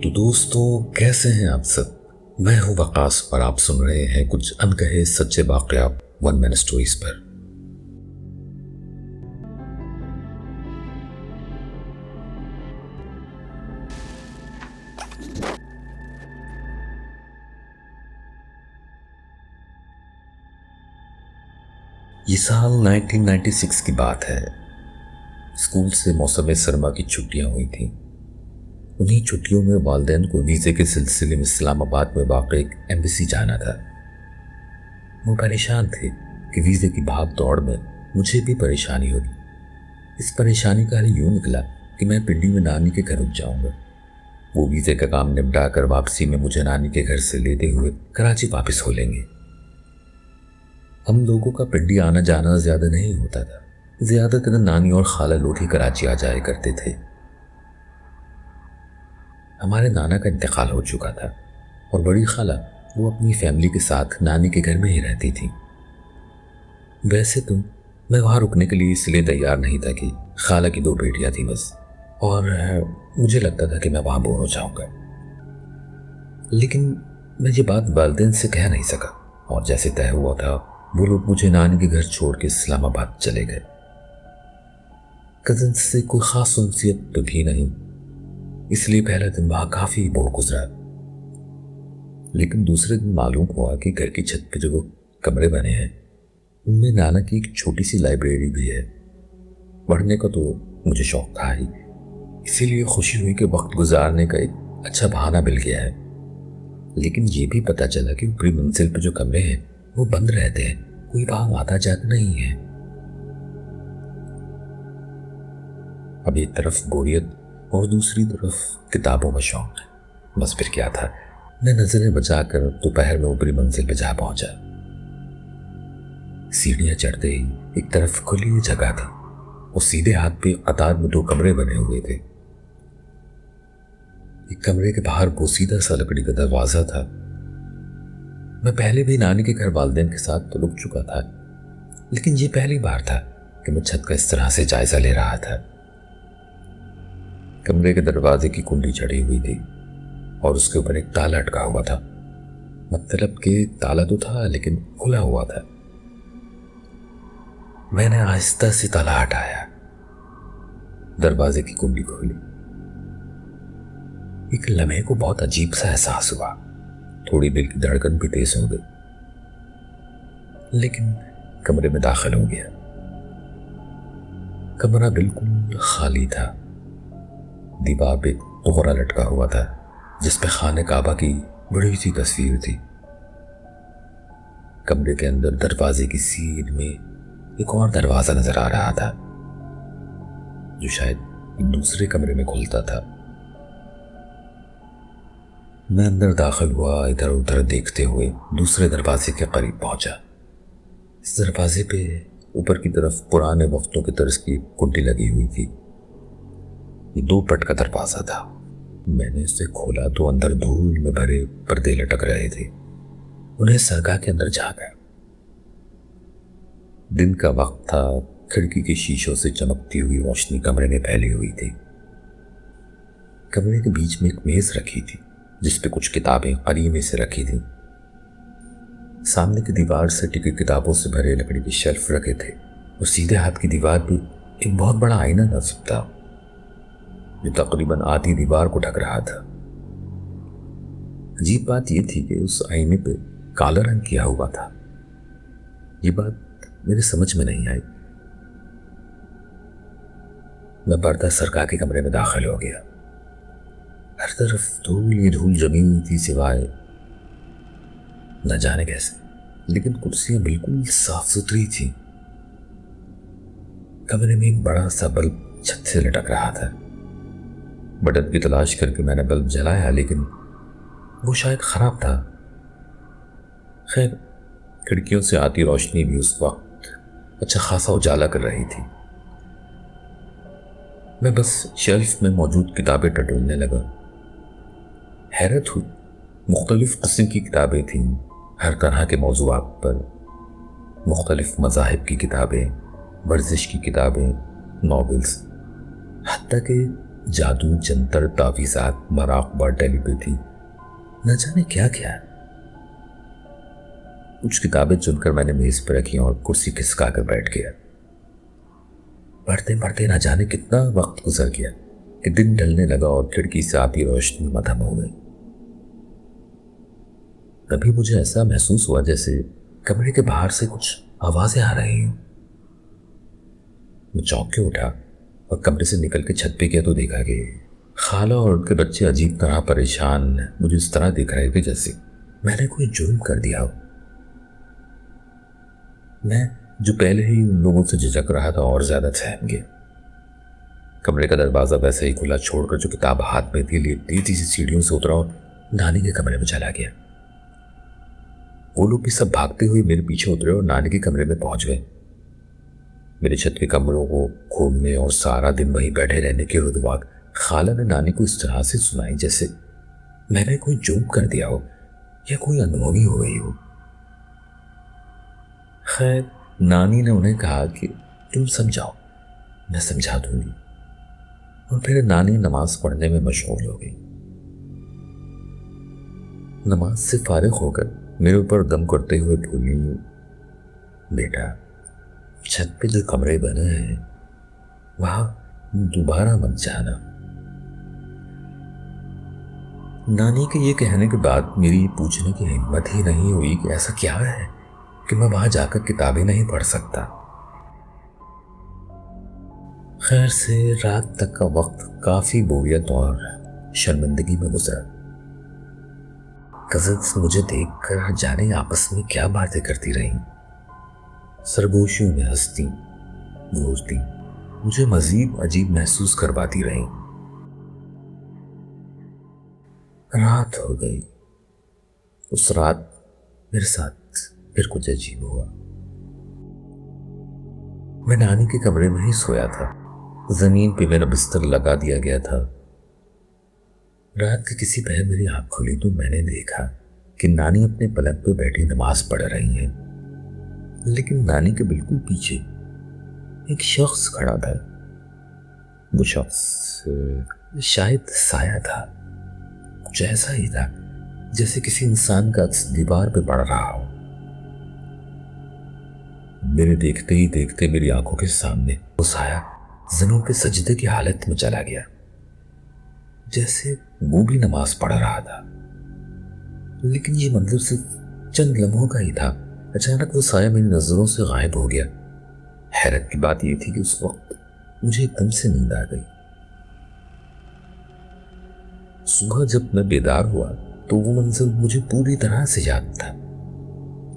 تو دوستو کیسے ہیں آپ سب؟ میں ہوں وقاص اور آپ سن رہے ہیں کچھ انکہے سچے واقعات ون مین سٹوریز پر۔ یہ سال 1996 کی بات ہے۔ اسکول سے موسم سرما کی چھٹیاں ہوئی تھیں۔ انہی چھٹیوں میں والدین کو ویزے کے سلسلے میں اسلام آباد میں واقع ایک ایمبیسی جانا تھا۔ وہ پریشان تھے کہ ویزے کی بھاگ دوڑ میں مجھے بھی پریشانی ہوگی۔ اس پریشانی کا حل یوں نکلا کہ میں پنڈی میں نانی کے گھر رک جاؤں گا۔ وہ ویزے کا کام نپٹا کر واپسی میں مجھے نانی کے گھر سے لیتے ہوئے کراچی واپس ہو لیں گے۔ ہم لوگوں کا پنڈی آنا جانا زیادہ نہیں ہوتا تھا۔ زیادہ تر نانی اور خالہ لوگ ہی کراچی آ جایا کرتے تھے۔ ہمارے نانا کا انتقال ہو چکا تھا اور بڑی خالہ وہ اپنی فیملی کے ساتھ نانی کے گھر میں ہی رہتی تھی۔ ویسے تو میں وہاں رکنے کے لیے اس لیے تیار نہیں تھا کہ خالہ کی 2 بیٹیاں تھیں بس، اور مجھے لگتا تھا کہ میں وہاں بور ہو جاؤں گا۔ لیکن میں یہ بات والدین سے کہہ نہیں سکا، اور جیسے طے ہوا تھا وہ لوگ مجھے نانی کے گھر چھوڑ کے اسلام آباد چلے گئے۔ کزن سے کوئی خاص انسیت تو بھی نہیں، اس لیے پہلا دن وہاں کافی بور گزرا۔ لیکن دوسرے دن معلوم ہوا کہ گھر کی چھت پہ جو کمرے بنے ہیں ان میں نانا کی ایک چھوٹی سی لائبریری بھی ہے۔ پڑھنے کا تو مجھے شوق تھا ہی، اسی لیے خوشی ہوئی کہ وقت گزارنے کا ایک اچھا بہانہ مل گیا ہے۔ لیکن یہ بھی پتہ چلا کہ اوپری منزل پہ جو کمرے ہیں وہ بند رہتے ہیں، کوئی وہاں آتا جاتا نہیں ہے۔ اب ایک طرف بوریت اور دوسری طرف کتابوں کا شوق، بس پھر کیا تھا، میں نظریں بچا کر دوپہر میں اوپری منزل پہ جا پہنچا۔ سیڑھیاں چڑھتے ہی ایک طرف کھلی جگہ تھی، اور سیدھے ہاتھ پہ قطار میں 2 کمرے بنے ہوئے تھے۔ ایک کمرے کے باہر بوسیدہ سا لکڑی کا دروازہ تھا۔ میں پہلے بھی نانی کے گھر والدین کے ساتھ تو رک چکا تھا، لیکن یہ پہلی بار تھا کہ میں چھت کا اس طرح سے جائزہ لے رہا تھا۔ کمرے کے دروازے کی کنڈی چڑھی ہوئی تھی اور اس کے اوپر ایک تالا اٹکا ہوا تھا، مطلب کہ تالا تو تھا لیکن کھلا ہوا تھا۔ میں نے آہستہ سے تالا ہٹایا، دروازے کی کنڈی کھولی۔ ایک لمحے کو بہت عجیب سا احساس ہوا، تھوڑی دل کی دھڑکن بھی تیز ہو گئی، لیکن کمرے میں داخل ہو گیا۔ کمرہ بالکل خالی تھا۔ دیوار پہ قورا لٹکا ہوا تھا جس پہ خانہ کعبہ کی بڑی سی تصویر تھی۔ کمرے کے اندر دروازے کی سیدھ میں ایک اور دروازہ نظر آ رہا تھا جو شاید ایک دوسرے کمرے میں کھلتا تھا۔ میں اندر داخل ہوا، ادھر ادھر دیکھتے ہوئے دوسرے دروازے کے قریب پہنچا۔ اس دروازے پہ اوپر کی طرف پرانے وقتوں کی طرز کی کنڈی لگی ہوئی تھی۔ یہ 2 پٹ کا دروازہ تھا۔ میں نے اسے کھولا تو اندر دھول میں بھرے پردے لٹک رہے تھے، انہیں سرکا کے اندر جھانکا۔ دن کا وقت تھا، کھڑکی کے شیشوں سے چمکتی ہوئی روشنی کمرے میں پھیلی ہوئی تھی۔ کمرے کے بیچ میں ایک میز رکھی تھی جس پہ کچھ کتابیں قریبے سے رکھی تھیں۔ سامنے کی دیوار سے ٹکی کتابوں سے بھرے لکڑی کے شیلف رکھے تھے، اور سیدھے ہاتھ کی دیوار پہ ایک بہت بڑا آئینہ نصب تھا جو تقریباً آدھی دیوار کو ڈھک رہا تھا۔ عجیب بات یہ تھی کہ اس آئینے پہ کالا رنگ کیا ہوا تھا۔ یہ بات میرے سمجھ میں نہیں آئی۔ میں پردہ سرکا کے کمرے میں داخل ہو گیا۔ ہر طرف دھول ہی دھول جمی ہوئی تھی، سوائے نہ جانے کیسے، لیکن کرسیاں بالکل صاف ستھری تھیں۔ کمرے میں ایک بڑا سا بلب چھت سے لٹک رہا تھا۔ بٹن کی تلاش کر کے میں نے بلب جلایا، لیکن وہ شاید خراب تھا۔ خیر، کھڑکیوں سے آتی روشنی بھی اس وقت اچھا خاصا اجالا کر رہی تھی۔ میں بس شیلف میں موجود کتابیں ٹٹولنے لگا۔ حیرت ہوئی، مختلف قسم کی کتابیں تھیں، ہر طرح کے موضوعات پر، مختلف مذاہب کی کتابیں، ورزش کی کتابیں، ناولز، حتیٰ کہ جادو، جنتر، تعویذات، مراقبہ ٹیلی پہ تھی، نہ جانے کیا کیا۔ کچھ کتابیں چن کر میں نے میز پہ رکھی اور کرسی کھسکا کر بیٹھ گیا۔ پڑھتے پڑھتے نہ جانے کتنا وقت گزر گیا کہ دن ڈھلنے لگا اور کھڑکی سے آتی روشنی مدھم ہو گئی۔ کبھی مجھے ایسا محسوس ہوا جیسے کمرے کے باہر سے کچھ آوازیں آ رہی ہوں۔ میں چونک کے اٹھا اور کمرے سے نکل کے چھت پہ گیا تو دیکھا کہ خالہ اور ان کے بچے عجیب طرح پریشان مجھے اس طرح دیکھ رہے تھے جیسے میں نے کوئی جرم کر دیا ہو۔ میں جو پہلے ہی ان لوگوں سے جھجک رہا تھا اور زیادہ سہم گیا۔ کمرے کا دروازہ ویسے ہی کھلا چھوڑ کر جو کتاب ہاتھ میں تھی لیے تیزی سے سیڑھیوں سے اترا اور نانی کے کمرے میں چلا گیا۔ وہ لوگ بھی سب بھاگتے ہوئے میرے پیچھے اترے اور نانی کے کمرے میں پہنچ گئے۔ میرے چھت کے کمروں کو گھومنے اور سارا دن وہیں بیٹھے رہنے کے ردوات خالہ نے نانی کو اس طرح سے سنائی جیسے میں نے کوئی جرم کر دیا ہو یا کوئی انہونی ہو گئی ہو۔ خیر، نانی نے انہیں کہا کہ تم سمجھاؤ، میں سمجھا دوں گی، اور پھر نانی نماز پڑھنے میں مشغول ہو گئی۔ نماز سے فارغ ہو کر میرے اوپر دم کرتے ہوئے بولی، بیٹا چھت پہ جو کمرے بنے ہیں وہاں دوبارہ مت جانا۔ نانی کے یہ کہنے کے بعد میری پوچھنے کی ہمت ہی نہیں ہوئی کہ ایسا کیا ہے کہ میں وہاں جا کر کتابیں نہیں پڑھ سکتا۔ خیر سے رات تک کا وقت کافی بوریت اور شرمندگی میں گزرا۔ کزنس مجھے دیکھ کر جانے آپس میں کیا باتیں کرتی رہیں، سرگوشیوں میں ہنستی گھورتی، مجھے مزید عجیب محسوس کرواتی رہیں۔ رات ہو گئی۔ اس رات میرے ساتھ پھر کچھ عجیب ہوا۔ میں نانی کے کمرے میں ہی سویا تھا، زمین پہ میرا بستر لگا دیا گیا تھا۔ رات کے کسی پہر میری آنکھ کھلی تو میں نے دیکھا کہ نانی اپنے پلنگ پہ بیٹھی نماز پڑھ رہی ہیں، لیکن نانی کے بالکل پیچھے ایک شخص کھڑا تھا۔ وہ شخص شاید سایہ تھا، کچھ ایسا ہی تھا جیسے کسی انسان کا عکس دیوار پہ پڑ رہا ہو۔ میرے دیکھتے ہی دیکھتے میری آنکھوں کے سامنے وہ سایہ زمین پہ سجدے کی حالت میں چلا گیا، جیسے وہ بھی نماز پڑھ رہا تھا۔ لیکن یہ منظر صرف چند لمحوں کا ہی تھا۔ اچانک وہ سایہ میری نظروں سے غائب ہو گیا۔ حیرت کی بات یہ تھی کہ اس وقت مجھے ایک دم سے نیند آ گئی۔ صبح جب میں بیدار ہوا تو وہ منظر مجھے پوری طرح سے یاد تھا،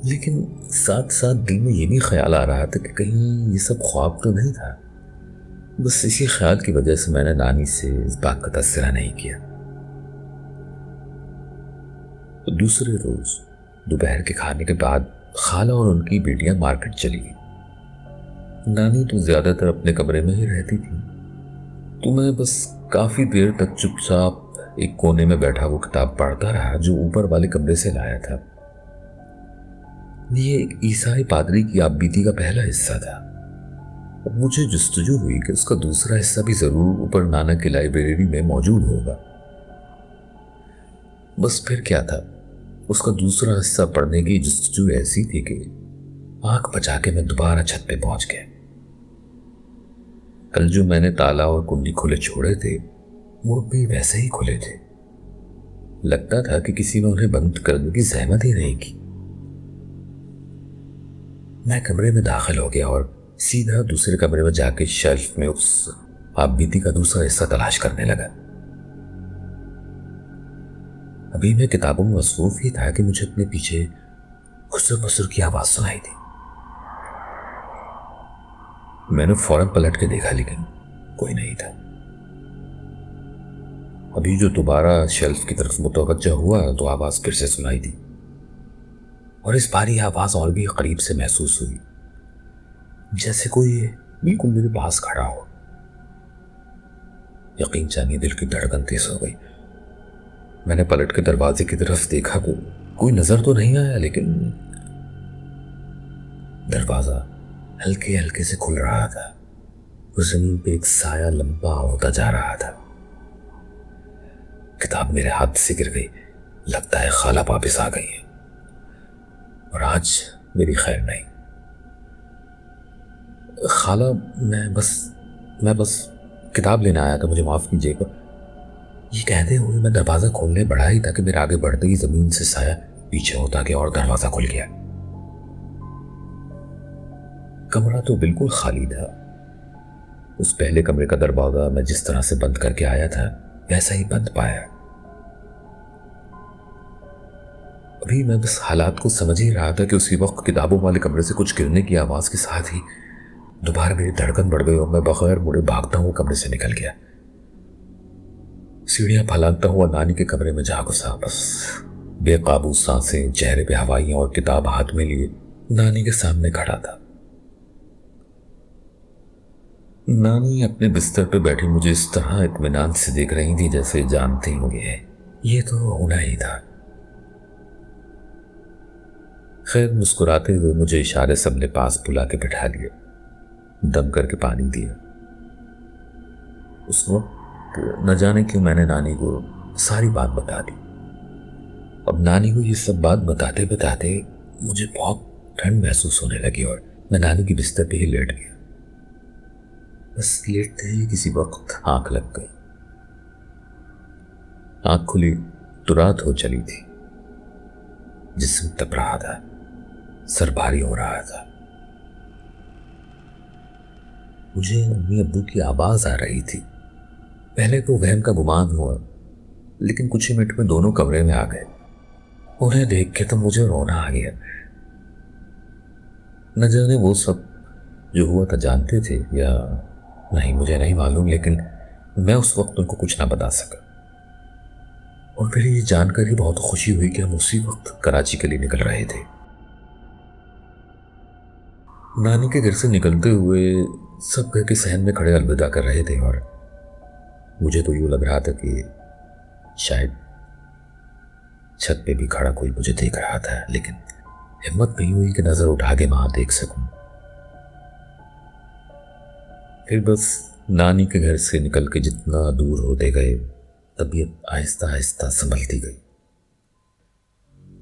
لیکن ساتھ ساتھ دل میں یہ بھی خیال آ رہا تھا کہ کہیں یہ سب خواب تو نہیں تھا۔ بس اسی خیال کی وجہ سے میں نے نانی سے اس بات کا تذکرہ نہیں کیا۔ دوسرے روز دوپہر کے کھانے کے بعد خالہ اور ان کی بیٹیاں مارکیٹ چلی گئی۔ نانی تو زیادہ تر اپنے کمرے میں ہی رہتی تھی، تو میں بس کافی دیر تک چپ چاپ ایک کونے میں بیٹھا وہ کتاب پڑھتا رہا جو اوپر والے کمرے سے لایا تھا۔ یہ ایک عیسائی پادری کی آپ بیتی کا پہلا حصہ تھا۔ اب مجھے جستجو ہوئی کہ اس کا دوسرا حصہ بھی ضرور اوپر نانا کی لائبریری میں موجود ہوگا۔ بس پھر کیا تھا، اس کا دوسرا حصہ پڑھنے کی جستجو ایسی تھی کہ آنکھ بچا کے میں دوبارہ چھت پہ پہنچ گیا۔ کل جو میں نے تالا اور کنڈی کھلے چھوڑے تھے وہ بھی ویسے ہی کھلے تھے۔ لگتا تھا کہ کسی نے انہیں بند کرنے کی زحمت ہی نہیں کی۔ میں کمرے میں داخل ہو گیا اور سیدھا دوسرے کمرے میں جا کے شیلف میں اس آپ بیتی کا دوسرا حصہ تلاش کرنے لگا۔ ابھی میں کتابوں میں مصروف ہی تھا کہ مجھے اپنے پیچھے خسر مسر کی آواز سنائی دی۔ میں نے فوراً پلٹ کے دیکھا لیکن کوئی نہیں تھا۔ ابھی جو دوبارہ شیلف کی طرف متوجہ ہوا تو آواز پھر سے سنائی دی، اور اس بار یہ آواز اور بھی قریب سے محسوس ہوئی، جیسے کوئی بالکل میرے پاس کھڑا ہو۔ یقین جانیے دل کی دھڑکن تیز ہو گئی۔ میں نے پلٹ کے دروازے کی طرف دیکھا، کوئی نظر تو نہیں آیا، لیکن دروازہ ہلکے ہلکے سے کھل رہا تھا اور زمین پہ ایک سایہ لمبا ہوتا جا رہا تھا۔ کتاب میرے ہاتھ سے گر گئی. لگتا ہے خالہ واپس آ گئی ہے اور آج میری خیر نہیں. خالہ میں بس کتاب لینے آیا تھا, مجھے معاف کیجیے گا. یہ کہتے ہوئے میں دروازہ کھولنے بڑھا ہی تھا کہ میرے آگے بڑھتے ہی زمین سے سایہ پیچھے ہوتا گیا اور دروازہ کھل گیا. کمرہ تو بالکل خالی تھا. اس پہلے کمرے کا دروازہ میں جس طرح سے بند کر کے آیا تھا ویسا ہی بند پایا. ابھی میں بس حالات کو سمجھ ہی رہا تھا کہ اسی وقت کتابوں والے کمرے سے کچھ گرنے کی آواز کے ساتھ ہی دوبارہ میری دھڑکن بڑھ گئی اور میں بغیر مڑے بھاگتا ہوا کمرے سے نکل گیا. سیڑھیاں پھلانگتا ہوا نانی کے کمرے میں جا گھسا. بس بے قابو سانسیں, چہرے پہ ہوائیاں اور کتاب ہاتھ میں لیے نانی کے سامنے کھڑا تھا. نانی اپنے بستر پہ بیٹھی مجھے اس طرح اطمینان سے دیکھ رہی تھی جیسے جانتی ہوں یہ تو ہونا ہی تھا. خیر مسکراتے ہوئے مجھے اشارے سے اپنے پاس بلا کے بٹھا لیا, دم کر کے پانی دیا. اس وقت نہ جانے کیوں میں نے نانی کو ساری بات بتا دی. اب نانی کو یہ سب بات بتاتے بتاتے مجھے بہت ٹھنڈ محسوس ہونے لگی اور میں نانی کی بستر پہ ہی لیٹ گیا. بس لیٹتے ہی کسی وقت آنکھ لگ گئی. آنکھ کھلی تو رات ہو چلی تھی. جسم تپ رہا تھا, سر بھاری ہو رہا تھا. مجھے امی ابو کی آواز آ رہی تھی. پہلے تو وہم کا گمان ہوا, لیکن کچھ ہی منٹ میں دونوں کمرے میں آ گئے. انہیں دیکھ کے تو مجھے رونا آ گیا. نہ جانے وہ سب جو ہوا تھا جانتے تھے یا نہیں, مجھے نہیں معلوم, لیکن میں اس وقت ان کو کچھ نہ بتا سکا. اور پھر یہ جان کر ہی بہت خوشی ہوئی کہ ہم اسی وقت کراچی کے لیے نکل رہے تھے. نانی کے گھر سے نکلتے ہوئے سب گھر کے صحن میں کھڑے الوداع کر رہے تھے اور مجھے تو یوں لگ رہا تھا کہ شاید چھت پہ بھی کھڑا کوئی مجھے دیکھ رہا تھا, لیکن ہمت نہیں ہوئی کہ نظر اٹھا کے وہاں دیکھ سکوں. پھر بس نانی کے گھر سے نکل کے جتنا دور ہوتے گئے طبیعت آہستہ آہستہ سنبھلتی گئی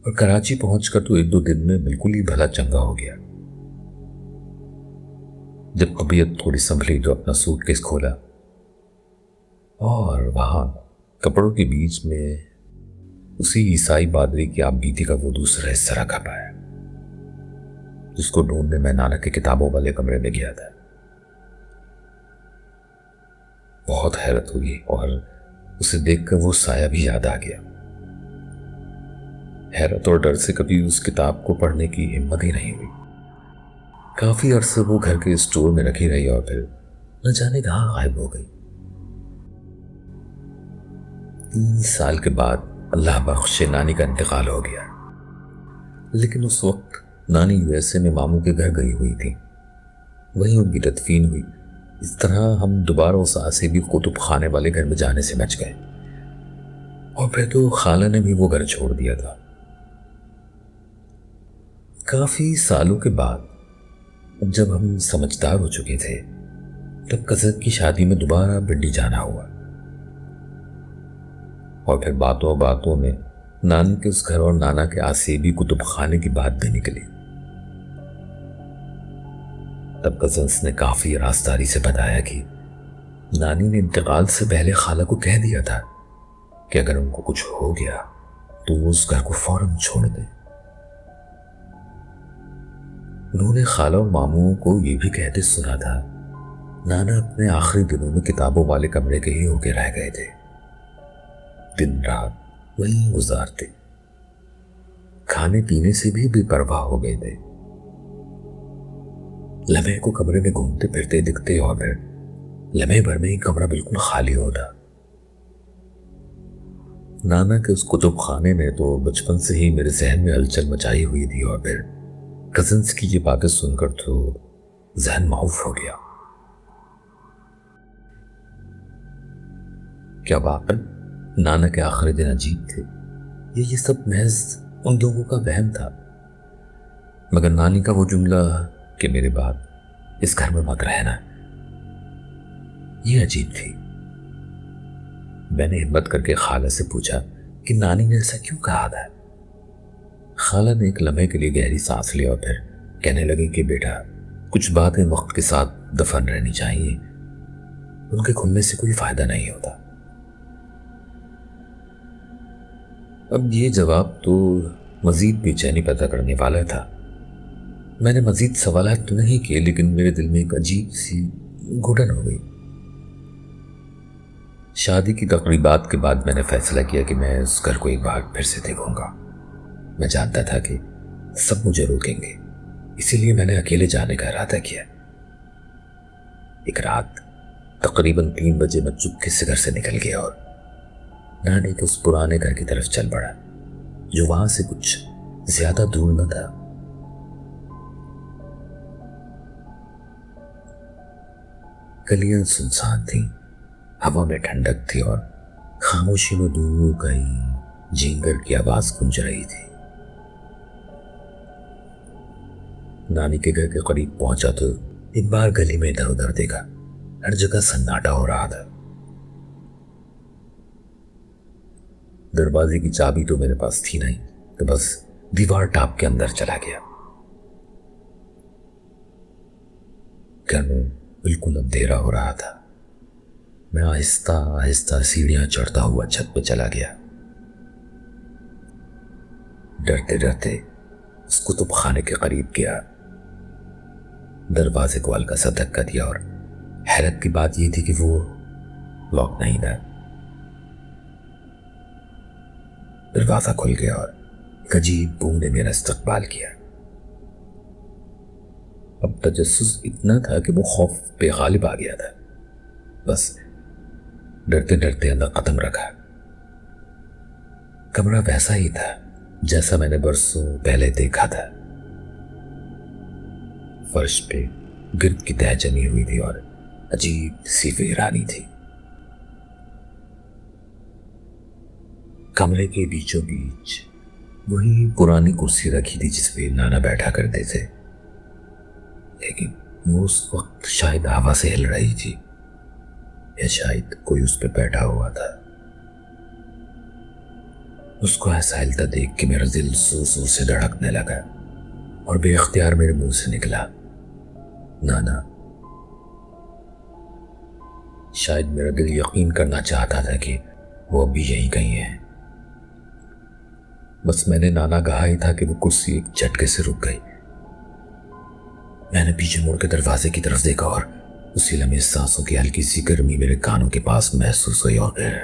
اور کراچی پہنچ کر تو 1-2 دن میں بالکل ہی بھلا چنگا ہو گیا. جب طبیعت تھوڑی سنبھلی تو اپنا سوٹ کیس کھولا اور وہاں کپڑوں کے بیچ میں اسی عیسائی بادری کی آپ بیتی کا وہ دوسرا حصہ رکھا پایا جس کو ڈھونڈنے میں نانا کے کتابوں والے کمرے میں گیا تھا. بہت حیرت ہوئی اور اسے دیکھ کر وہ سایہ بھی یاد آ گیا. حیرت اور ڈر سے کبھی اس کتاب کو پڑھنے کی ہمت ہی نہیں ہوئی. کافی عرصے وہ گھر کے اسٹور میں رکھی رہی اور پھر نہ جانے کہاں غائب ہو گئی. 3 سال کے بعد اللہ بخشے نانی کا انتقال ہو گیا, لیکن اس وقت نانی USA میں ماموں کے گھر گئی ہوئی تھی. وہیں ان کی تدفین ہوئی. اس طرح ہم دوبارہ اس آسیبی کتب خانے والے گھر میں جانے سے بچ گئے اور پھر تو خالہ نے بھی وہ گھر چھوڑ دیا تھا. کافی سالوں کے بعد جب ہم سمجھدار ہو چکے تھے تب کزن کی شادی میں دوبارہ بنڈی جانا ہوا اور پھر باتوں باتوں میں نانی کے اس گھر اور نانا کے آسیبی کتب خانے کی بات بھی نکلی. تب کزنس نے کافی رازداری سے بتایا کہ نانی نے انتقال سے پہلے خالہ کو کہہ دیا تھا کہ اگر ان کو کچھ ہو گیا تو وہ اس گھر کو فوراً چھوڑ دیں. انہوں نے خالہ اور ماموں کو یہ بھی کہتے سنا تھا نانا اپنے آخری دنوں میں کتابوں والے کمرے کے ہی ہو کے رہ گئے تھے. دن رات وہیں گزارتے, کھانے پینے سے بھی بے پرواہ ہو گئے تھے. لمحے کو کمرے میں گھومتے پھرتے دکھتے اور پھر لمحے بھر میں ہی کمرہ بالکل خالی ہوتا. نانا کے اس کتب خانے نے تو بچپن سے ہی میرے ذہن میں ہلچل مچائی ہوئی تھی اور پھر کزنس کی یہ باتیں سن کر تو ذہن معاف ہو گیا. کیا واقعی نانا کے آخری دن عجیب تھے یا یہ سب محض ان لوگوں کا وہم تھا؟ مگر نانی کا وہ جملہ کہ میرے بعد اس گھر میں مت رہنا, یہ عجیب تھی. میں نے ہمت کر کے خالہ سے پوچھا کہ نانی نے ایسا کیوں کہا تھا؟ خالہ نے ایک لمحے کے لیے گہری سانس لیا اور پھر کہنے لگی کہ بیٹا، کچھ باتیں وقت کے ساتھ دفن رہنی چاہیے، ان کے کھلنے سے کوئی فائدہ نہیں ہوتا۔ اب یہ جواب تو مزید بے چینی پیدا کرنے والا تھا۔ میں نے مزید سوالات تو نہیں کیے، لیکن میرے دل میں ایک عجیب سی گھٹن ہو گئی۔ شادی کی تقریبات کے بعد میں نے فیصلہ کیا کہ میں اس گھر کو ایک بار پھر سے دیکھوں گا۔ میں جانتا تھا کہ سب مجھے روکیں گے، اسی لیے میں نے اکیلے جانے کا ارادہ کیا۔ ایک رات تقریباً 3 بجے میں چپکے سے گھر سے نکل گیا اور نانی کے اس پرانے گھر کی طرف چل پڑا جو وہاں سے کچھ زیادہ دور نہ تھا۔ گلیاں سنسان تھیں، ہوا میں ٹھنڈک تھی اور خاموشی میں دور کہیں جھینگر کی آواز گونج رہی تھی۔ نانی کے گھر کے قریب پہنچا تو ایک بار گلی میں ادھر ادھر دیکھا، ہر جگہ سناٹا ہو رہا تھا۔ دروازے کی چابی تو میرے پاس تھی نہیں، تو بس دیوار ٹاپ کے اندر چلا گیا۔ گھر میں بالکل اندھیرا ہو رہا تھا۔ میں آہستہ آہستہ سیڑھیاں چڑھتا ہوا چھت پہ چلا گیا۔ ڈرتے ڈرتے اس کتب خانے کے قریب گیا۔ دروازے کو ہلکا سا دھکا دیا اور حیرت کی بات یہ تھی کہ وہ لاک نہیں تھا۔ دروازہ کھل گیا اور ایک عجیب بو نے میرا استقبال کیا۔ اب تجسس اتنا تھا کہ وہ خوف پہ غالب آ گیا تھا۔ بس ڈرتے ڈرتے اندر قدم رکھا۔ کمرہ ویسا ہی تھا جیسا میں نے برسوں پہلے دیکھا تھا۔ فرش پہ گرد کی تہہ جمی ہوئی تھی اور عجیب سی ویرانی تھی۔ کمرے کے بیچوں بیچ وہی پرانی کرسی رکھی تھی جس پہ نانا بیٹھا کرتے تھے، لیکن وہ اس وقت شاید ہوا سے ہل رہی تھی یا شاید کوئی اس پہ بیٹھا ہوا تھا۔ اس کو ایسا ہلتا دیکھ کے میرا دل زور زور سے دھڑکنے لگا اور بے اختیار میرے منہ سے نکلا، نانا۔ شاید میرا دل یقین کرنا چاہتا تھا کہ وہ ابھی یہیں کہیں ہے۔ بس میں نے نانا کہا ہی تھا کہ وہ کرسی ایک جھٹکے سے رک گئی۔ میں نے پیچھے مڑ کے دروازے کی طرف دیکھا اور اسی لمحے سانسوں کی ہلکی سی گرمی میرے کانوں کے پاس محسوس ہوئی اور پھر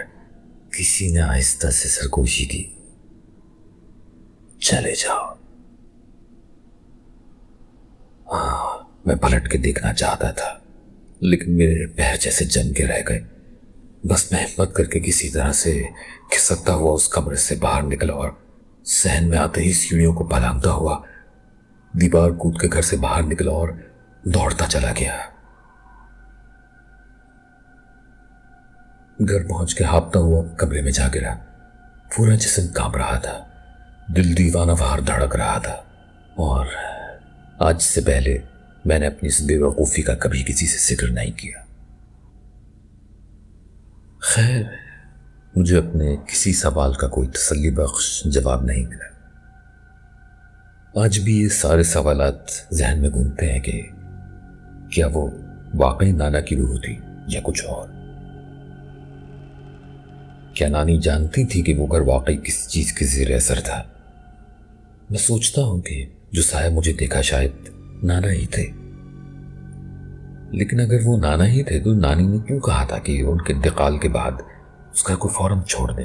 کسی نے آہستہ سے سرگوشی کی، چلے جاؤ۔ میں پلٹ کے دیکھنا چاہتا تھا لیکن میرے پیر جیسے جم کے رہ گئے۔ بس میں ہمت کر کے کسی طرح سے کھسکتا ہوا اس کمرے سے باہر نکلا اور صحن میں آتے ہی سیڑھیوں کو پلانگتا ہوا دیوار کود کے گھر سے باہر نکلا اور دوڑتا چلا گیا۔ گھر پہنچ کے ہاپتا ہوا کمرے میں جا گرا۔ پورا جسم کانپ رہا تھا، دل دیوانہ وار دھڑک رہا تھا اور آج سے پہلے میں نے اپنی اس بے وقوفی کا کبھی کسی سے ذکر نہیں کیا۔ خیر، مجھے اپنے کسی سوال کا کوئی تسلی بخش جواب نہیں ملا۔ آج بھی یہ سارے سوالات ذہن میں گھومتے ہیں کہ کیا وہ واقعی نانا کی روح تھی یا کچھ اور؟ کیا نانی جانتی تھی کہ وہ گھر واقعی کس چیز کے زیر اثر تھا؟ میں سوچتا ہوں کہ جو سایہ مجھے دیکھا شاید نانا ہی تھے، لیکن اگر وہ نانا ہی تھے تو نانی نے کیوں کہا تھا کہ ان کے انتقال کے بعد اس گھر کو فوراً چھوڑ دیں؟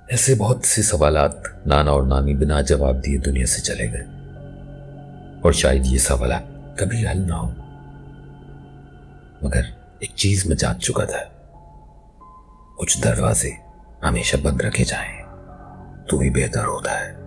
ایسے بہت سے سوالات نانا اور نانی بنا جواب دیے دنیا سے چلے گئے، اور شاید یہ سوالات کبھی حل نہ ہو۔ مگر ایک چیز میں جان چکا تھا، کچھ دروازے ہمیشہ بند رکھے جائیں تو ہی بہتر ہوتا ہے۔